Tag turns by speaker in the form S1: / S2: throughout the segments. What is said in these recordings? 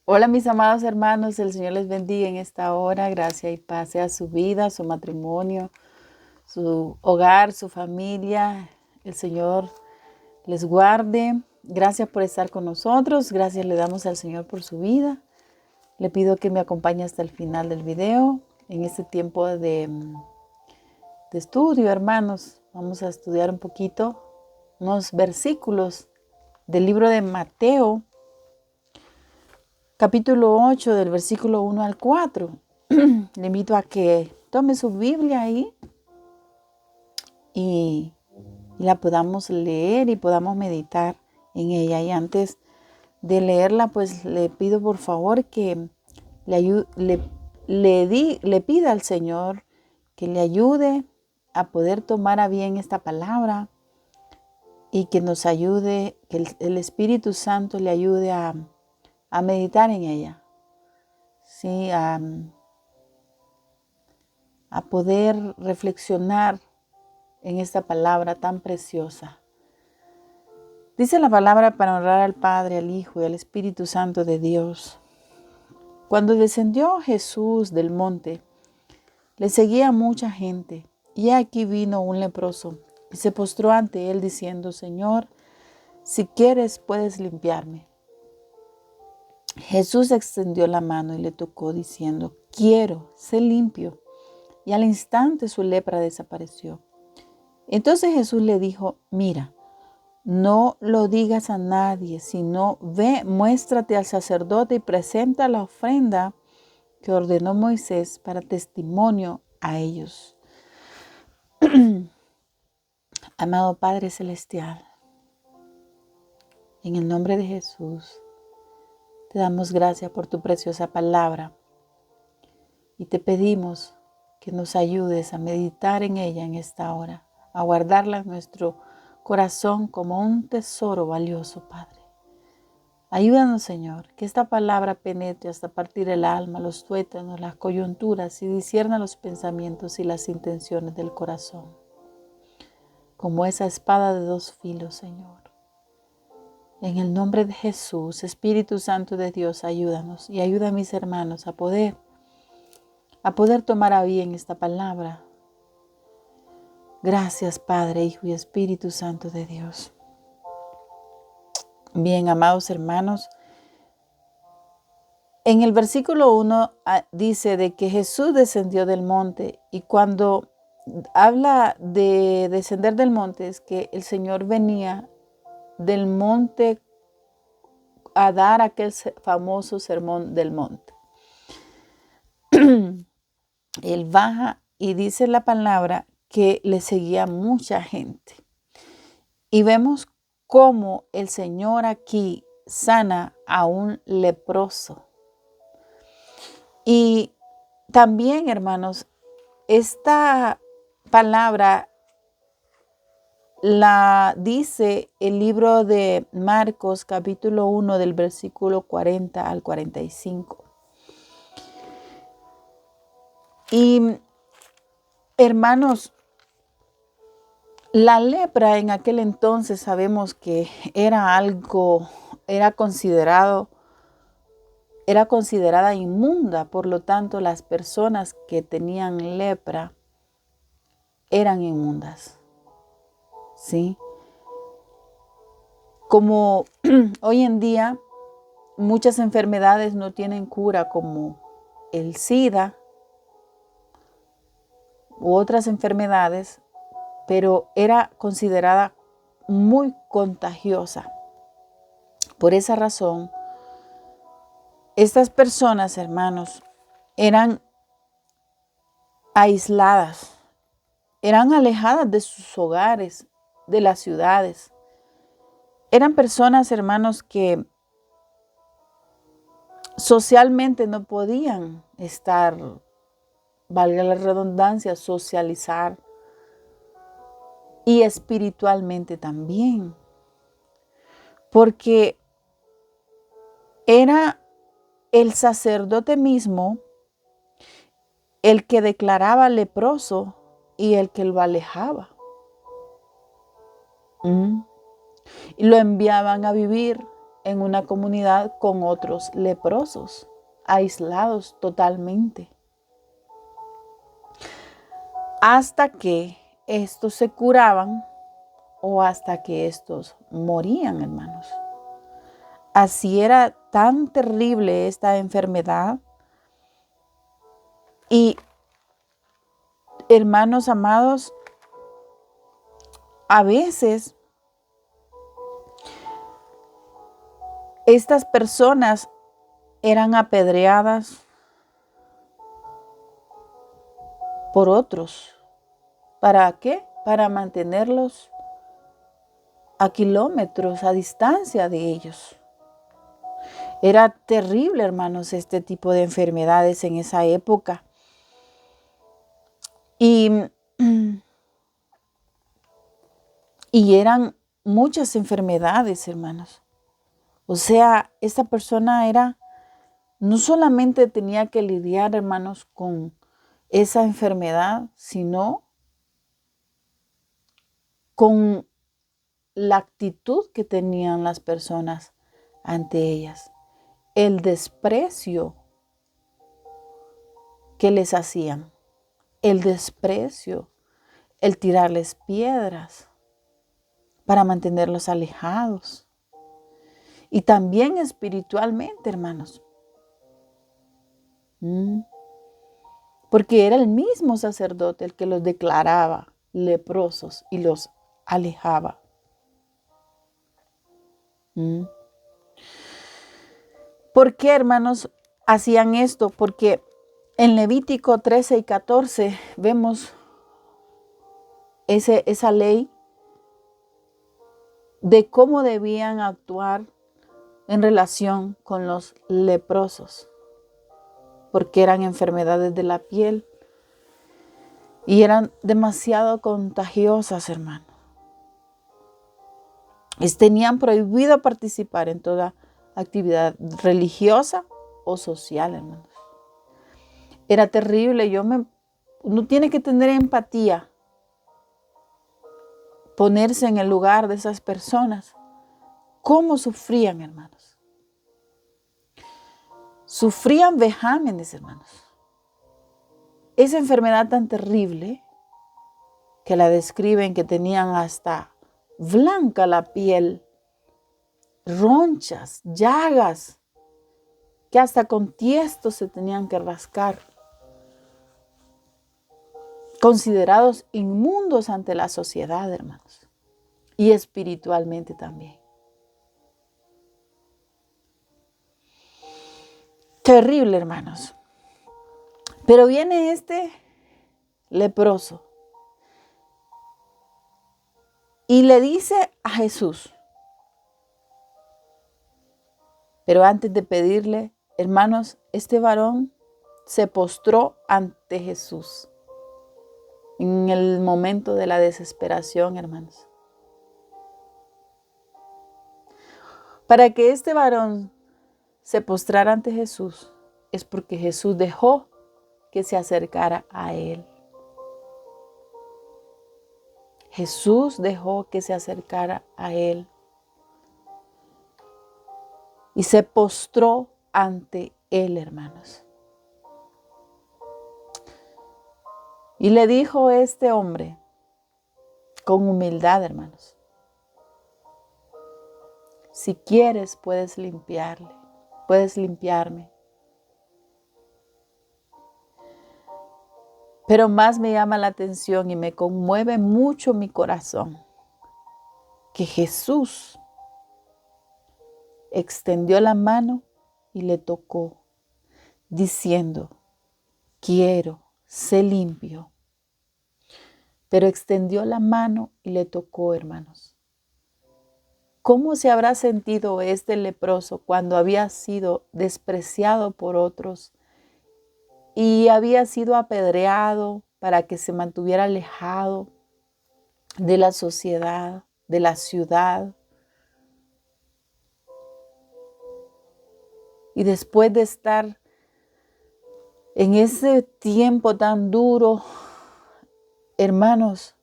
S1: Hola mis amados hermanos, el Señor les bendiga en esta hora, gracia y paz sea su vida, su matrimonio, su hogar, su familia. El Señor les guarde. Gracias por estar con nosotros, gracias le damos al Señor por su vida. Le pido que me acompañe hasta el final del video en este tiempo de estudio, hermanos. Vamos a estudiar un poquito unos versículos del libro de Mateo, capítulo 8 del versículo 1 al 4. Le invito a que tome su Biblia ahí y la podamos leer y podamos meditar en ella. Y antes de leerla, pues le pido por favor que le pida al Señor que le ayude a poder tomar a bien esta palabra y que nos ayude, que el Espíritu Santo le ayude a meditar en ella. Sí, a poder reflexionar en esta palabra tan preciosa. Dice la palabra para honrar al Padre, al Hijo y al Espíritu Santo de Dios. Cuando descendió Jesús del monte, le seguía mucha gente, y aquí vino un leproso y se postró ante él diciendo: Señor, si quieres puedes limpiarme. Jesús extendió la mano y le tocó diciendo: quiero, sé limpio. Y al instante su lepra desapareció. Entonces Jesús le dijo: mira, no lo digas a nadie, sino ve, muéstrate al sacerdote y presenta la ofrenda que ordenó Moisés para testimonio a ellos. Amado Padre Celestial, en el nombre de Jesús, te damos gracias por tu preciosa palabra y te pedimos que nos ayudes a meditar en ella en esta hora, a guardarla en nuestro corazón como un tesoro valioso, Padre. Ayúdanos, Señor, que esta palabra penetre hasta partir el alma, los tuétanos, las coyunturas y discierna los pensamientos y las intenciones del corazón. Como esa espada de dos filos, Señor. En el nombre de Jesús, Espíritu Santo de Dios, ayúdanos y ayuda a mis hermanos a poder tomar a bien esta palabra. Gracias, Padre, Hijo y Espíritu Santo de Dios. Bien, amados hermanos, en el versículo 1 dice de que Jesús descendió del monte, y cuando habla de descender del monte es que el Señor venía del monte a dar aquel famoso sermón del monte. Él baja y dice la palabra que le seguía mucha gente. Y vemos cómo el Señor aquí sana a un leproso. Y también, hermanos, esta palabra la dice el libro de Marcos, capítulo 1, del versículo 40 al 45. Y, hermanos, la lepra en aquel entonces sabemos que era considerada inmunda. Por lo tanto, las personas que tenían lepra eran inmundas. ¿Sí? Como hoy en día muchas enfermedades no tienen cura, como el SIDA u otras enfermedades, pero era considerada muy contagiosa. Por esa razón, estas personas, hermanos, eran aisladas, eran alejadas de sus hogares, de las ciudades. Eran personas, hermanos, que socialmente no podían estar, valga la redundancia, socializar, y espiritualmente también, porque era el sacerdote mismo el que declaraba leproso y el que lo alejaba. Y lo enviaban a vivir en una comunidad con otros leprosos, aislados totalmente, hasta que estos se curaban o hasta que estos morían, hermanos. Así era tan terrible esta enfermedad. Y, hermanos amados, a veces estas personas eran apedreadas por otros. ¿Para qué? Para mantenerlos a kilómetros, a distancia de ellos. Era terrible, hermanos, este tipo de enfermedades en esa época. Y eran muchas enfermedades, hermanos. O sea, esta persona no solamente tenía que lidiar, hermanos, con esa enfermedad, sino con la actitud que tenían las personas ante ellas, el desprecio que les hacían, el desprecio, el tirarles piedras para mantenerlos alejados. Y también espiritualmente, hermanos. Porque era el mismo sacerdote el que los declaraba leprosos y los alejaba. ¿Por qué, hermanos, hacían esto? Porque en Levítico 13 y 14 vemos esa ley de cómo debían actuar en relación con los leprosos, porque eran enfermedades de la piel y eran demasiado contagiosas, hermanos. Tenían prohibido participar en toda actividad religiosa o social, hermanos. Era terrible. Uno tiene que tener empatía, ponerse en el lugar de esas personas. ¿Cómo sufrían, hermanos? Sufrían vejámenes, hermanos. Esa enfermedad tan terrible que la describen que tenían hasta blanca la piel, ronchas, llagas, que hasta con tiesto se tenían que rascar. Considerados inmundos ante la sociedad, hermanos, y espiritualmente también. Terrible, hermanos. Pero viene este leproso y le dice a Jesús, pero antes de pedirle, hermanos, este varón se postró ante Jesús en el momento de la desesperación, hermanos. Para que este varón se postrara ante Jesús es porque Jesús dejó que se acercara a él. Jesús dejó que se acercara a él y se postró ante él, hermanos. Y le dijo este hombre con humildad, hermanos, si quieres puedes limpiarme. Pero más me llama la atención y me conmueve mucho mi corazón que Jesús extendió la mano y le tocó, diciendo, quiero, sé limpio. Pero extendió la mano y le tocó, hermanos. ¿Cómo se habrá sentido este leproso cuando había sido despreciado por otros y había sido apedreado para que se mantuviera alejado de la sociedad, de la ciudad? Y después de estar en ese tiempo tan duro, hermanos,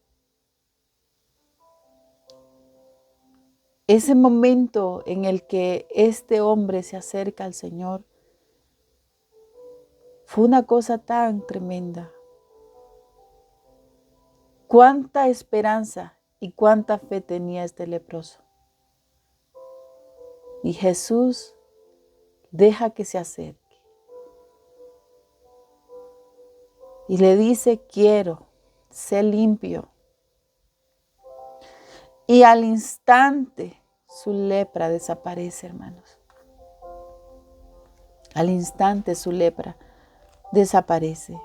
S1: ese momento en el que este hombre se acerca al Señor fue una cosa tan tremenda. Cuánta esperanza y cuánta fe tenía este leproso. Y Jesús deja que se acerque. Y le dice, quiero, sé limpio. Y al instante su lepra desaparece, hermanos. Al instante su lepra desaparece.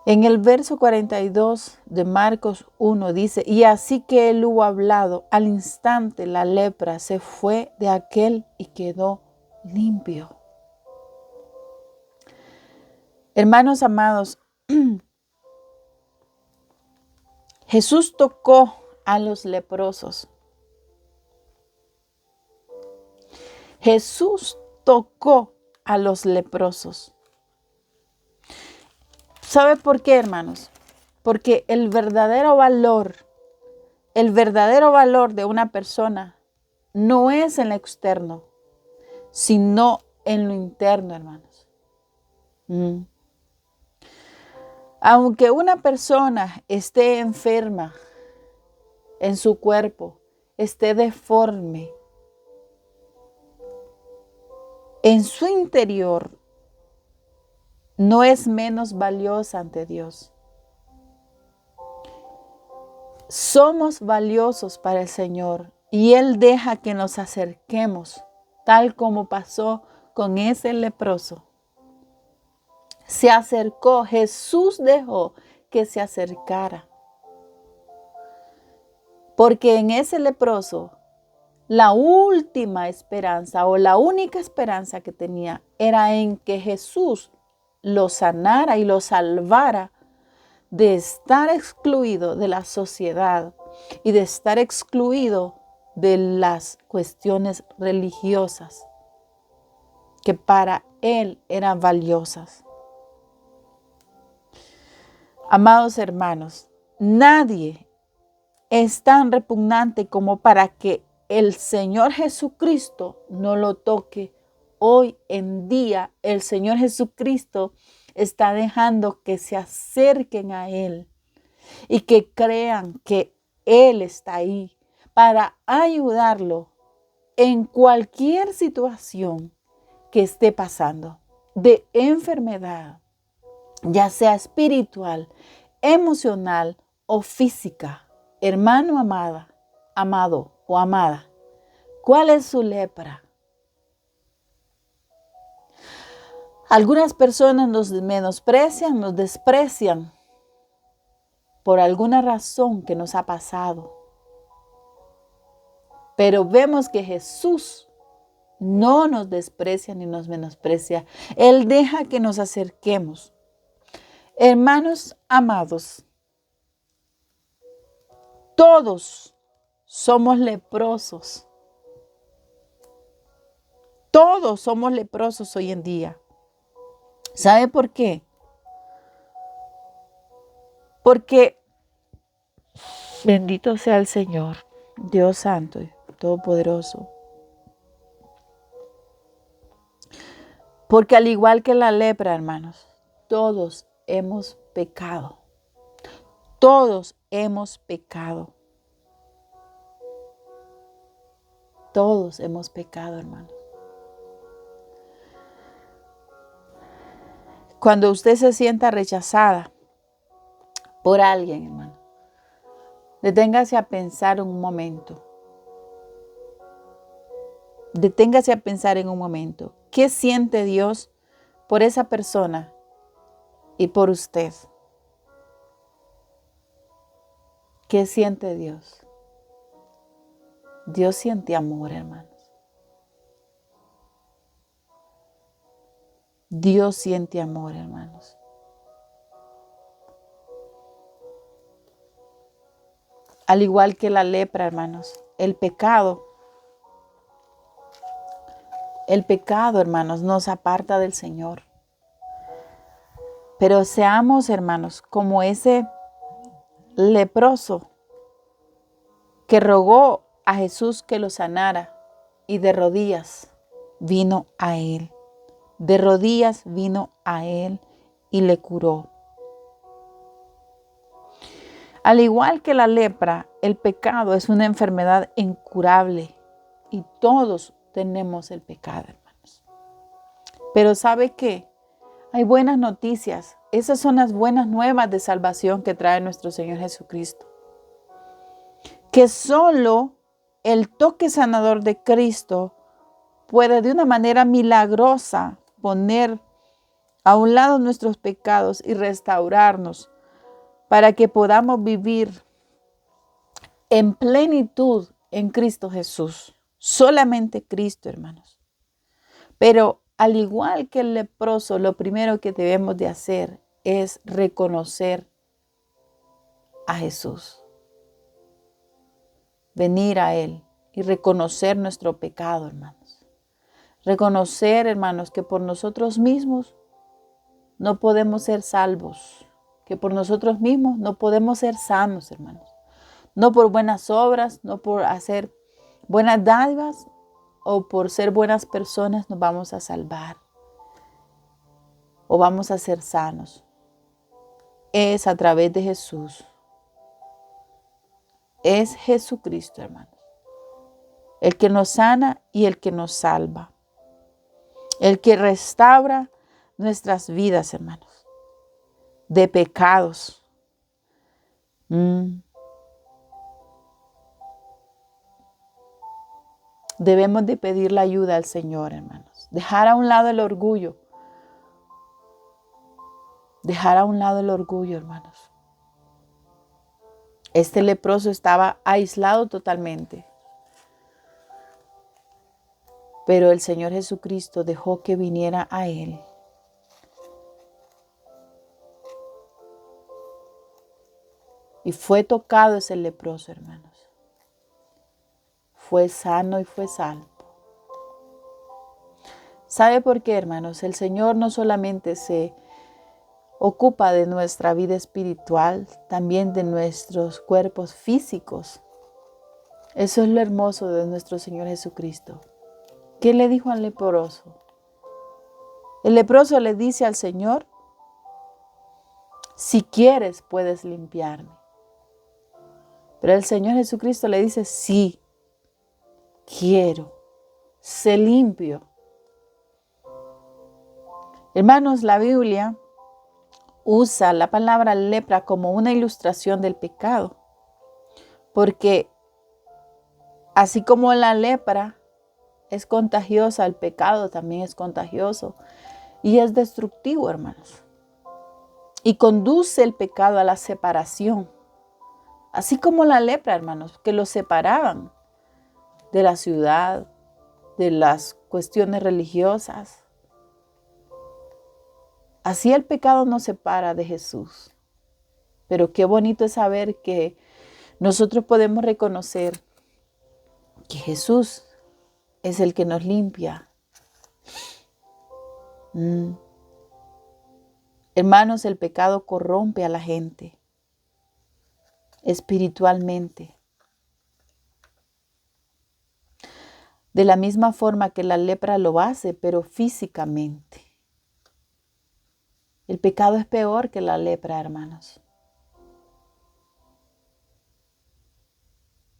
S1: En el verso 42 de Marcos 1 dice, y así que él hubo hablado, al instante la lepra se fue de aquel y quedó limpio. Hermanos amados, Jesús tocó a los leprosos. Jesús tocó a los leprosos. ¿Sabe por qué, hermanos? Porque el verdadero valor de una persona no es en lo externo, sino en lo interno, hermanos. Aunque una persona esté enferma en su cuerpo, esté deforme, en su interior no es menos valiosa ante Dios. Somos valiosos para el Señor y Él deja que nos acerquemos, tal como pasó con ese leproso. Se acercó, Jesús dejó que se acercara. Porque en ese leproso, la última esperanza o la única esperanza que tenía era en que Jesús lo sanara y lo salvara de estar excluido de la sociedad y de estar excluido de las cuestiones religiosas que para él eran valiosas. Amados hermanos, nadie es tan repugnante como para que el Señor Jesucristo no lo toque. Hoy en día el Señor Jesucristo está dejando que se acerquen a Él y que crean que Él está ahí para ayudarlo en cualquier situación que esté pasando, de enfermedad, ya sea espiritual, emocional o física. Hermano amado o amada, ¿cuál es su lepra? Algunas personas nos menosprecian, nos desprecian por alguna razón que nos ha pasado. Pero vemos que Jesús no nos desprecia ni nos menosprecia. Él deja que nos acerquemos. Hermanos amados, todos somos leprosos. Todos somos leprosos hoy en día. ¿Sabe por qué? Porque bendito sea el Señor, Dios Santo y Todopoderoso. Porque al igual que la lepra, hermanos, todos hemos pecado. Todos hemos pecado. Todos hemos pecado, hermanos. Cuando usted se sienta rechazada por alguien, hermano, deténgase a pensar un momento. Deténgase a pensar en un momento. ¿Qué siente Dios por esa persona y por usted? ¿Qué siente Dios? Dios siente amor, hermanos. Dios siente amor, hermanos. Al igual que la lepra, hermanos, el pecado, hermanos, nos aparta del Señor. Pero seamos, hermanos, como ese leproso que rogó a Jesús que lo sanara y de rodillas vino a él. De rodillas vino a él y le curó. Al igual que la lepra, el pecado es una enfermedad incurable y todos tenemos el pecado, hermanos. Pero ¿sabe qué? Hay buenas noticias. Esas son las buenas nuevas de salvación que trae nuestro Señor Jesucristo. Que solo el toque sanador de Cristo puede de una manera milagrosa poner a un lado nuestros pecados y restaurarnos para que podamos vivir en plenitud en Cristo Jesús. Solamente Cristo, hermanos. Pero al igual que el leproso, lo primero que debemos de hacer es reconocer a Jesús. Venir a Él y reconocer nuestro pecado, hermanos. Reconocer, hermanos, que por nosotros mismos no podemos ser salvos. Que por nosotros mismos no podemos ser sanos, hermanos. No por buenas obras, no por hacer buenas dádivas o por ser buenas personas nos vamos a salvar o vamos a ser sanos. Es a través de Jesús. Es Jesucristo, hermanos. El que nos sana y el que nos salva. El que restaura nuestras vidas, hermanos, de pecados. Debemos de pedir la ayuda al Señor, hermanos. Dejar a un lado el orgullo. Dejar a un lado el orgullo, hermanos. Este leproso estaba aislado totalmente. Pero el Señor Jesucristo dejó que viniera a él. Y fue tocado ese leproso, hermanos. Fue sano y fue salvo. ¿Sabe por qué, hermanos? El Señor no solamente se ocupa de nuestra vida espiritual, también de nuestros cuerpos físicos. Eso es lo hermoso de nuestro Señor Jesucristo. ¿Qué le dijo al leproso? El leproso le dice al Señor, si quieres puedes limpiarme. Pero el Señor Jesucristo le dice, sí, quiero, sé limpio. Hermanos, la Biblia usa la palabra lepra como una ilustración del pecado. Porque así como la lepra es contagiosa, el pecado también es contagioso y es destructivo, hermanos. Y conduce el pecado a la separación. Así como la lepra, hermanos, que los separaban de la ciudad, de las cuestiones religiosas. Así el pecado nos separa de Jesús. Pero qué bonito es saber que nosotros podemos reconocer que Jesús es el que nos limpia. Hermanos, el pecado corrompe a la gente espiritualmente. De la misma forma que la lepra lo hace, pero físicamente. El pecado es peor que la lepra, hermanos.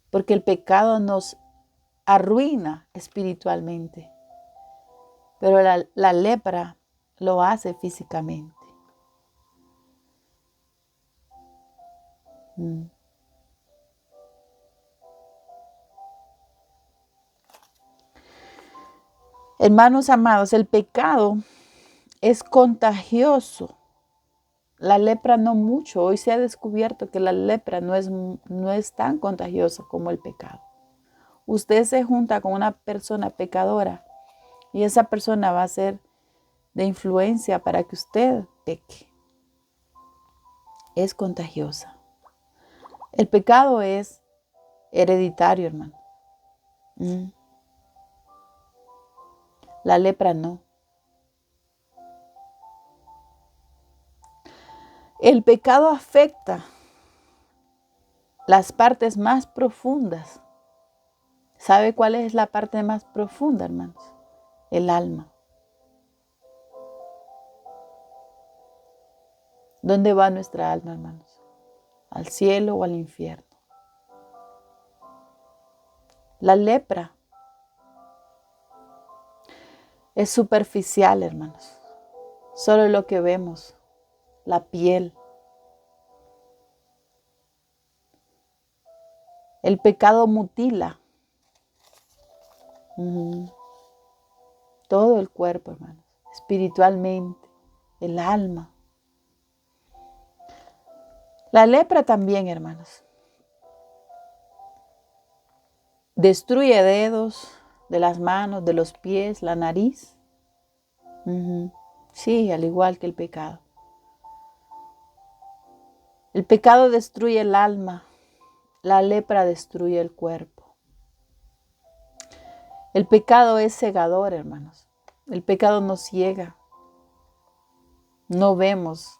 S1: Porque el pecado nos arruina espiritualmente. Pero la lepra lo hace físicamente. Hermanos amados, el pecado es contagioso. La lepra no mucho. Hoy se ha descubierto que la lepra no es tan contagiosa como el pecado. Usted se junta con una persona pecadora y esa persona va a ser de influencia para que usted peque. Es contagiosa. El pecado es hereditario, hermano. La lepra no. El pecado afecta las partes más profundas. ¿Sabe cuál es la parte más profunda, hermanos? El alma. ¿Dónde va nuestra alma, hermanos? ¿Al cielo o al infierno? La lepra es superficial, hermanos. Solo lo que vemos, la piel. El pecado mutila todo el cuerpo, hermanos, espiritualmente, el alma. La lepra también, hermanos, destruye dedos de las manos, de los pies, la nariz. Sí, al igual que el pecado. El pecado destruye el alma, la lepra destruye el cuerpo. El pecado es cegador, hermanos. El pecado nos ciega. No vemos,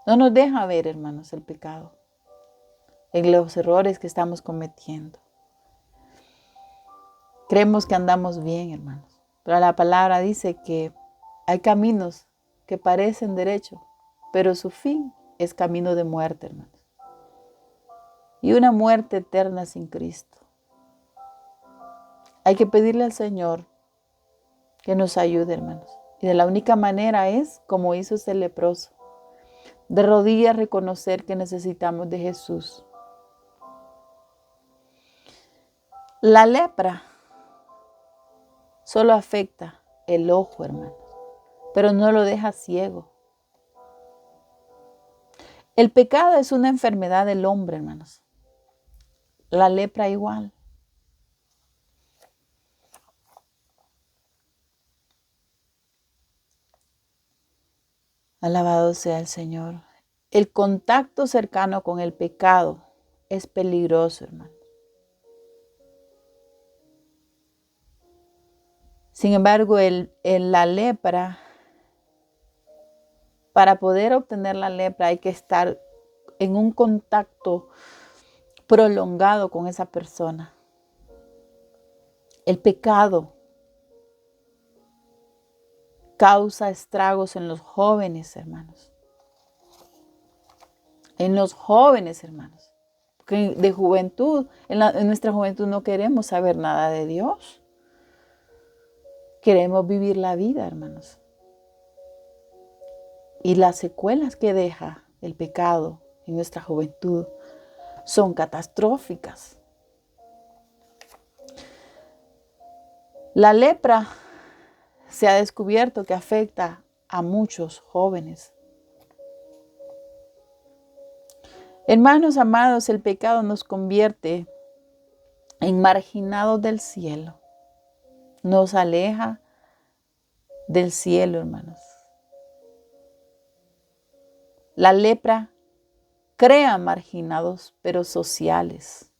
S1: no nos deja ver, hermanos, el pecado, en los errores que estamos cometiendo. Creemos que andamos bien, hermanos, pero la palabra dice que hay caminos que parecen derechos, pero su fin es camino de muerte, hermanos. Y una muerte eterna sin Cristo. Hay que pedirle al Señor que nos ayude, hermanos. Y de la única manera es como hizo ese leproso. De rodillas reconocer que necesitamos de Jesús. La lepra solo afecta el ojo, hermanos, pero no lo deja ciego. El pecado es una enfermedad del hombre, hermanos. La lepra igual. Alabado sea el Señor. El contacto cercano con el pecado es peligroso, hermano. Sin embargo, la lepra, para poder obtener la lepra hay que estar en un contacto prolongado con esa persona. El pecado causa estragos en los jóvenes, hermanos. En los jóvenes, hermanos. Porque de juventud, en nuestra juventud no queremos saber nada de Dios. Queremos vivir la vida, hermanos. Y las secuelas que deja el pecado en nuestra juventud son catastróficas. La lepra se ha descubierto que afecta a muchos jóvenes. Hermanos amados, el pecado nos convierte en marginados del cielo. Nos aleja del cielo, hermanos. La lepra crea marginados, pero sociales.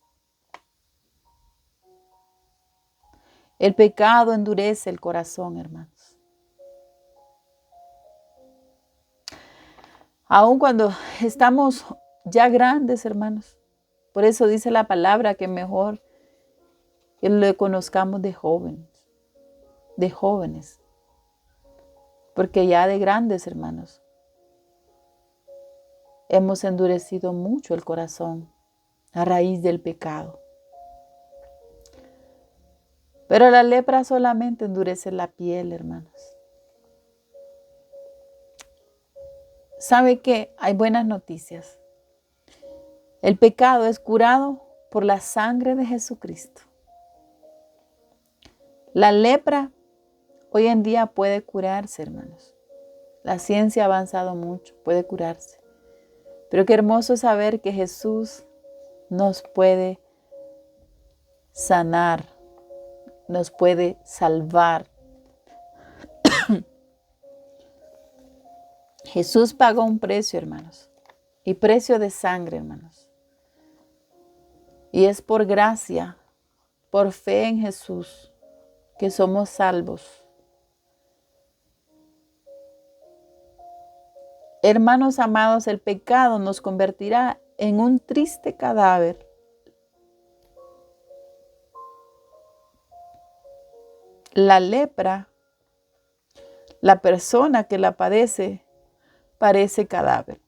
S1: El pecado endurece el corazón, hermanos. Aun cuando estamos ya grandes, hermanos. Por eso dice la palabra que mejor que lo conozcamos de jóvenes. Porque ya de grandes, hermanos, hemos endurecido mucho el corazón a raíz del pecado. Pero la lepra solamente endurece la piel, hermanos. ¿Sabe qué? Hay buenas noticias. El pecado es curado por la sangre de Jesucristo. La lepra hoy en día puede curarse, hermanos. La ciencia ha avanzado mucho, puede curarse. Pero qué hermoso es saber que Jesús nos puede sanar, nos puede salvar. Jesús pagó un precio, hermanos, y precio de sangre, hermanos. Y es por gracia, por fe en Jesús, que somos salvos. Hermanos amados, el pecado nos convertirá en un triste cadáver. La lepra, la persona que la padece, parece cadáver.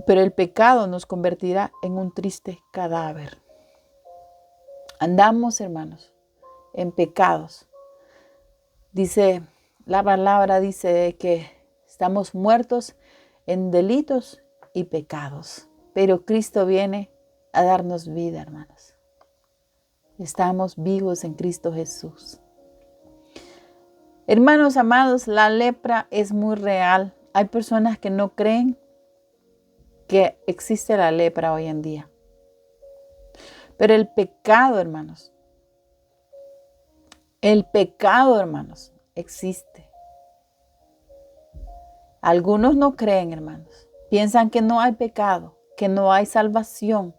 S1: Pero el pecado nos convertirá en un triste cadáver. Andamos, hermanos, en pecados. Dice, la palabra dice que estamos muertos en delitos y pecados. Pero Cristo viene a darnos vida, hermanos. Estamos vivos en Cristo Jesús. Hermanos amados, la lepra es muy real. Hay personas que no creen que existe la lepra hoy en día. Pero el pecado, hermanos, existe. Algunos no creen, hermanos. Piensan que no hay pecado, que no hay salvación.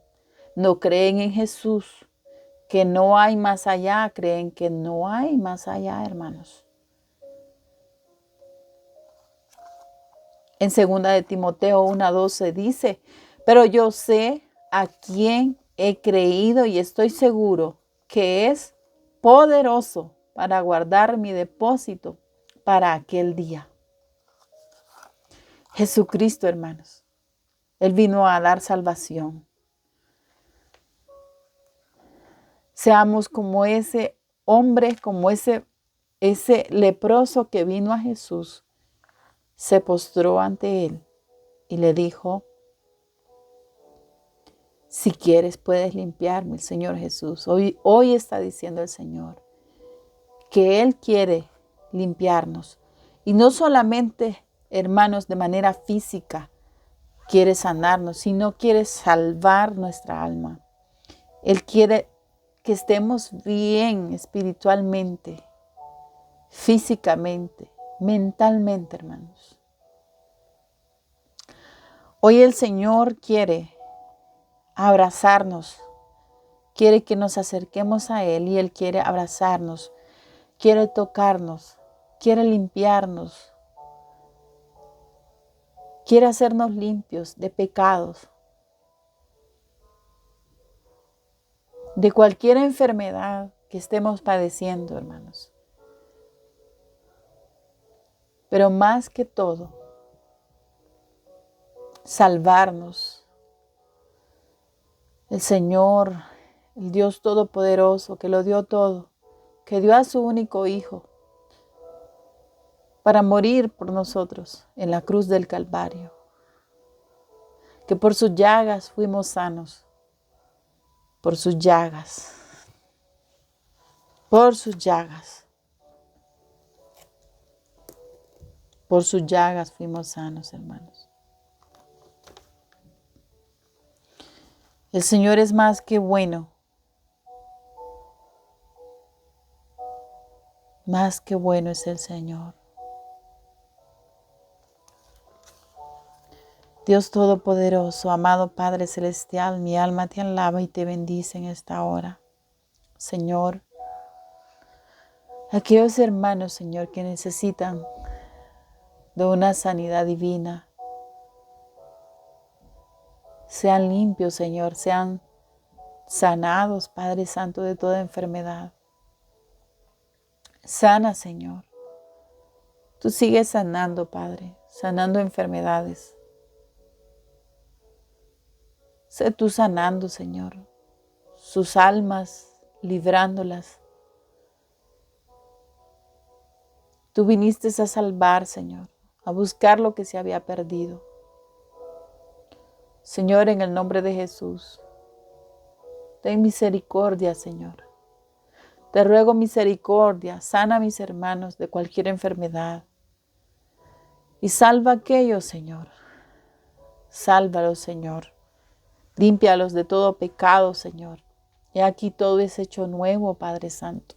S1: No creen en Jesús, que no hay más allá. Creen que no hay más allá, hermanos. En 2 de Timoteo 1:12 dice, pero yo sé a quién he creído y estoy seguro que es poderoso para guardar mi depósito para aquel día. Jesucristo, hermanos, Él vino a dar salvación. Seamos como ese hombre, como ese leproso que vino a Jesús, se postró ante Él y le dijo, si quieres puedes limpiarme, el Señor Jesús. Hoy está diciendo el Señor que Él quiere limpiarnos. Y no solamente, hermanos, de manera física quiere sanarnos, sino quiere salvar nuestra alma. Él quiere que estemos bien espiritualmente, físicamente, mentalmente, hermanos. Hoy el Señor quiere abrazarnos, quiere que nos acerquemos a Él y Él quiere abrazarnos, quiere tocarnos, quiere limpiarnos, quiere hacernos limpios de pecados, de cualquier enfermedad que estemos padeciendo, hermanos. Pero más que todo, salvarnos. El Señor, el Dios Todopoderoso, que lo dio todo, que dio a su único Hijo para morir por nosotros en la cruz del Calvario. Que por sus llagas fuimos sanos. Por sus llagas. Por sus llagas. Por sus llagas fuimos sanos, hermanos. El Señor es más que bueno. Más que bueno es el Señor. Dios Todopoderoso, amado Padre Celestial, mi alma te alaba y te bendice en esta hora. Señor, aquellos hermanos, Señor, que necesitan de una sanidad divina, sean limpios, Señor, sean sanados, Padre Santo, de toda enfermedad. Sana, Señor. Tú sigues sanando, Padre, sanando enfermedades. Sé tú sanando, Señor, sus almas, librándolas. Tú viniste a salvar, Señor, a buscar lo que se había perdido. Señor, en el nombre de Jesús, ten misericordia, Señor. Te ruego misericordia, sana a mis hermanos de cualquier enfermedad. Y salva a aquellos, Señor. Sálvalos, Señor. Límpialos de todo pecado, Señor. Y aquí todo es hecho nuevo, Padre Santo.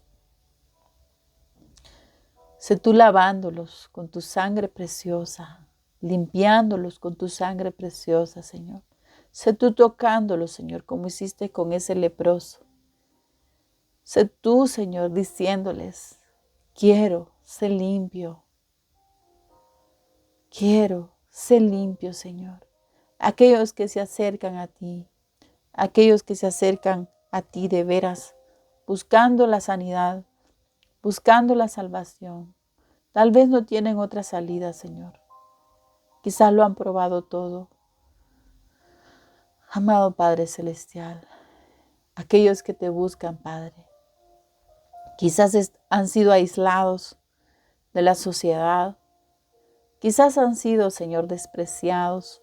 S1: Sé tú lavándolos con tu sangre preciosa, limpiándolos con tu sangre preciosa, Señor. Sé tú tocándolos, Señor, como hiciste con ese leproso. Sé tú, Señor, diciéndoles, quiero ser limpio. Quiero ser limpio, Señor. aquellos que se acercan a ti, aquellos que se acercan a ti de veras, buscando la sanidad, buscando la salvación. Tal vez no tienen otra salida, Señor. Quizás lo han probado todo. Amado Padre Celestial, aquellos que te buscan, Padre, quizás han sido aislados de la sociedad, quizás han sido, Señor, despreciados,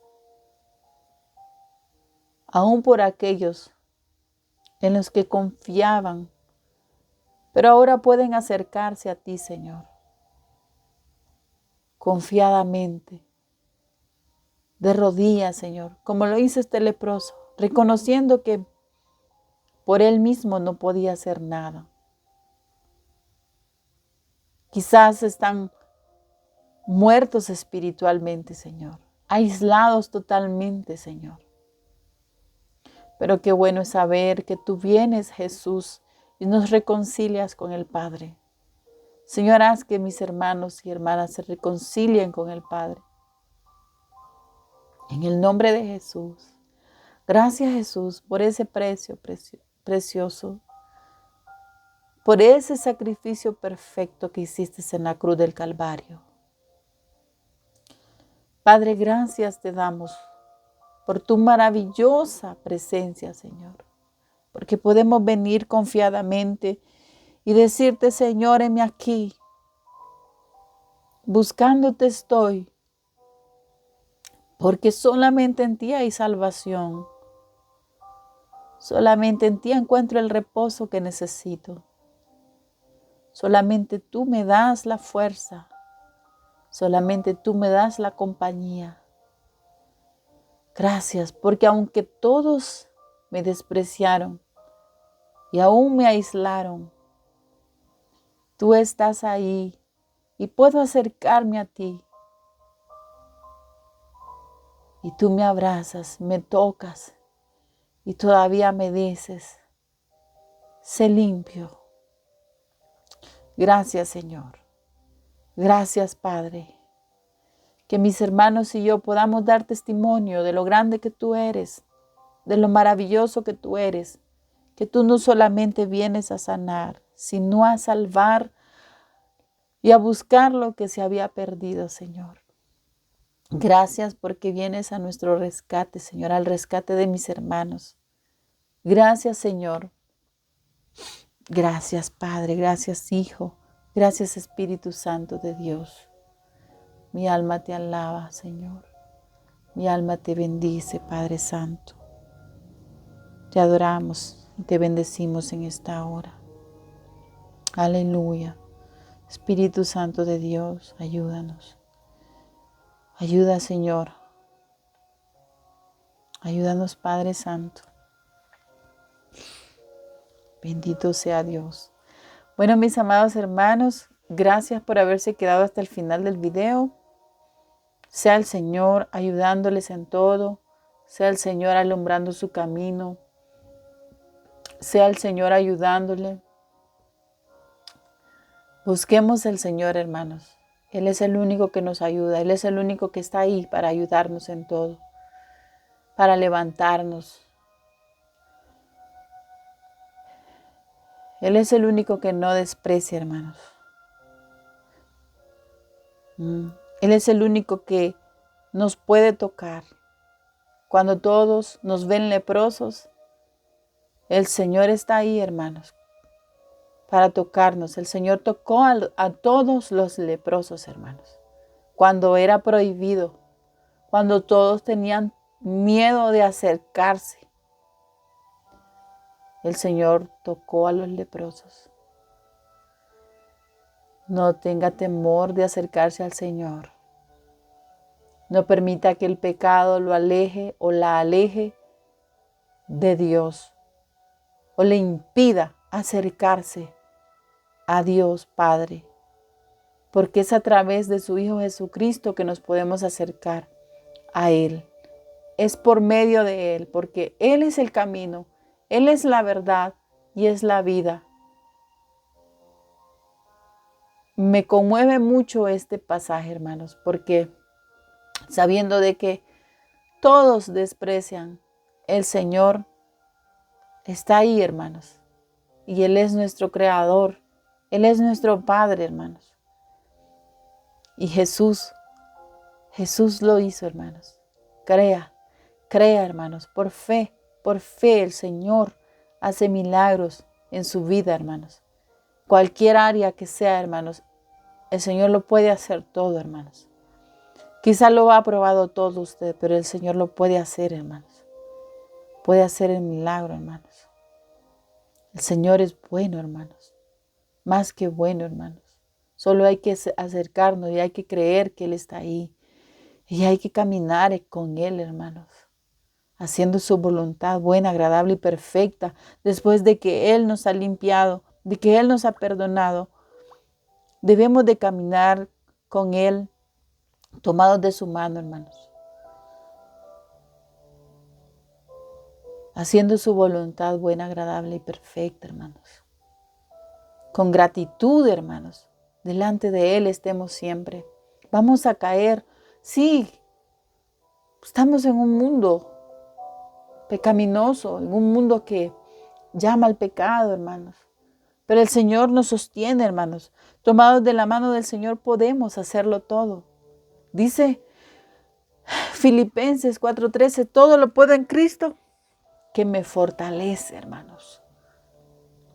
S1: aún por aquellos en los que confiaban, pero ahora pueden acercarse a ti, Señor, confiadamente, de rodillas, Señor, como lo hizo este leproso, reconociendo que por él mismo no podía hacer nada. Quizás están muertos espiritualmente, Señor, aislados totalmente, Señor. Pero qué bueno es saber que tú vienes, Jesús, y nos reconcilias con el Padre. Señor, haz que mis hermanos y hermanas se reconcilien con el Padre. En el nombre de Jesús. Gracias, Jesús, por ese precio precioso, por ese sacrificio perfecto que hiciste en la cruz del Calvario. Padre, gracias te damos por tu maravillosa presencia, Señor, porque podemos venir confiadamente y decirte, Señor, heme aquí, buscándote estoy, porque solamente en ti hay salvación, solamente en ti encuentro el reposo que necesito, solamente tú me das la fuerza, solamente tú me das la compañía. Gracias, porque aunque todos me despreciaron y aún me aislaron, tú estás ahí y puedo acercarme a ti. Y tú me abrazas, me tocas y todavía me dices, sé limpio. Gracias, Señor. Gracias, Padre. Que mis hermanos y yo podamos dar testimonio de lo grande que tú eres, de lo maravilloso que tú eres, que tú no solamente vienes a sanar, sino a salvar y a buscar lo que se había perdido, Señor. Gracias porque vienes a nuestro rescate, Señor, al rescate de mis hermanos. Gracias, Señor. Gracias, Padre. Gracias, Hijo. Gracias, Espíritu Santo de Dios. Mi alma te alaba, Señor. Mi alma te bendice, Padre Santo. Te adoramos y te bendecimos en esta hora. Aleluya. Espíritu Santo de Dios, ayúdanos. Ayuda, Señor. Ayúdanos, Padre Santo. Bendito sea Dios. Bueno, mis amados hermanos, gracias por haberse quedado hasta el final del video. Sea el Señor ayudándoles en todo. Sea el Señor alumbrando su camino. Sea el Señor ayudándole. Busquemos al Señor, hermanos. Él es el único que nos ayuda. Él es el único que está ahí para ayudarnos en todo. Para levantarnos. Él es el único que no desprecia, hermanos. Él es el único que nos puede tocar. Cuando todos nos ven leprosos, el Señor está ahí, hermanos, para tocarnos. El Señor tocó a todos los leprosos, hermanos, cuando era prohibido, cuando todos tenían miedo de acercarse. El Señor tocó a los leprosos. No tenga temor de acercarse al Señor. No permita que el pecado lo aleje o la aleje de Dios o le impida acercarse a Dios Padre, porque es a través de su Hijo Jesucristo que nos podemos acercar a Él. Es por medio de Él, porque Él es el camino, Él es la verdad y es la vida. Me conmueve mucho este pasaje, hermanos, porque sabiendo de que todos desprecian, el Señor está ahí, hermanos. Y Él es nuestro Creador. Él es nuestro Padre, hermanos. Y Jesús lo hizo, hermanos. Crea, hermanos, por fe el Señor hace milagros en su vida, hermanos. Cualquier área que sea, hermanos, el Señor lo puede hacer todo, hermanos. Quizá lo ha probado todo usted, pero el Señor lo puede hacer, hermanos. Puede hacer el milagro, hermanos. El Señor es bueno, hermanos. Más que bueno, hermanos. Solo hay que acercarnos y hay que creer que Él está ahí. Y hay que caminar con Él, hermanos. Haciendo su voluntad buena, agradable y perfecta. Después de que Él nos ha limpiado, de que Él nos ha perdonado. Debemos de caminar con Él, tomados de su mano, hermanos. Haciendo su voluntad buena, agradable y perfecta, hermanos. Con gratitud, hermanos. Delante de Él estemos siempre. Vamos a caer. Sí, estamos en un mundo pecaminoso, en un mundo que llama al pecado, hermanos. Pero el Señor nos sostiene, hermanos. Tomados de la mano del Señor podemos hacerlo todo. Dice Filipenses 4:13, todo lo puedo en Cristo que me fortalece, hermanos.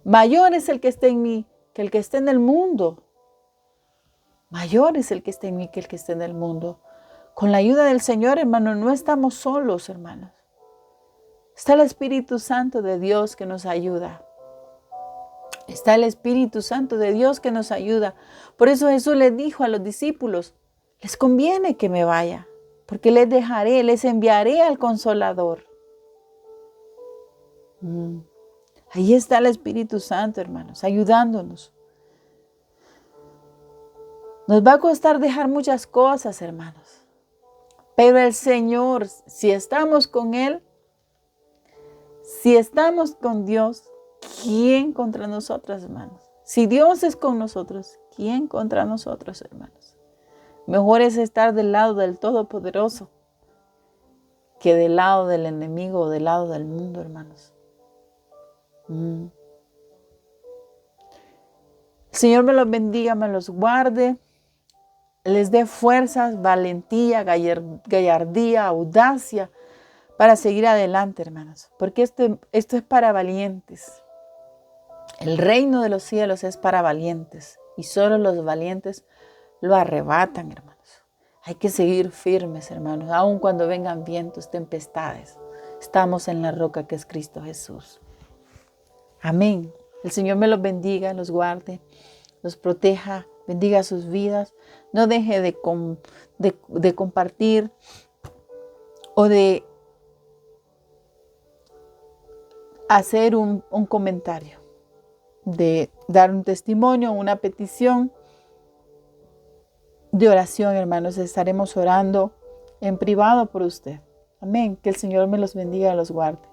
S1: Mayor es el que está en mí que el que está en el mundo. Mayor es el que está en mí que el que está en el mundo. Con la ayuda del Señor, hermanos, no estamos solos, hermanos. Está el Espíritu Santo de Dios que nos ayuda. Está el Espíritu Santo de Dios que nos ayuda. Por eso Jesús les dijo a los discípulos, les conviene que me vaya, porque les enviaré al Consolador. Ahí está el Espíritu Santo, hermanos, ayudándonos. Nos va a costar dejar muchas cosas, hermanos. Pero el Señor, si estamos con Él, si estamos con Dios, ¿quién contra nosotros, hermanos? Si Dios es con nosotros, ¿quién contra nosotros, hermanos? Mejor es estar del lado del Todopoderoso que del lado del enemigo o del lado del mundo, hermanos. El Señor me los bendiga, me los guarde, les dé fuerzas, valentía, gallardía, audacia para seguir adelante, hermanos. Porque esto es para valientes. El reino de los cielos es para valientes y solo los valientes lo arrebatan, hermanos. Hay que seguir firmes, hermanos, aun cuando vengan vientos, tempestades. Estamos en la roca que es Cristo Jesús. Amén. El Señor me los bendiga, los guarde, los proteja, bendiga sus vidas. No deje de compartir o de hacer un comentario, de dar un testimonio, una petición de oración, hermanos. Estaremos orando en privado por usted. Amén. Que el Señor me los bendiga y los guarde.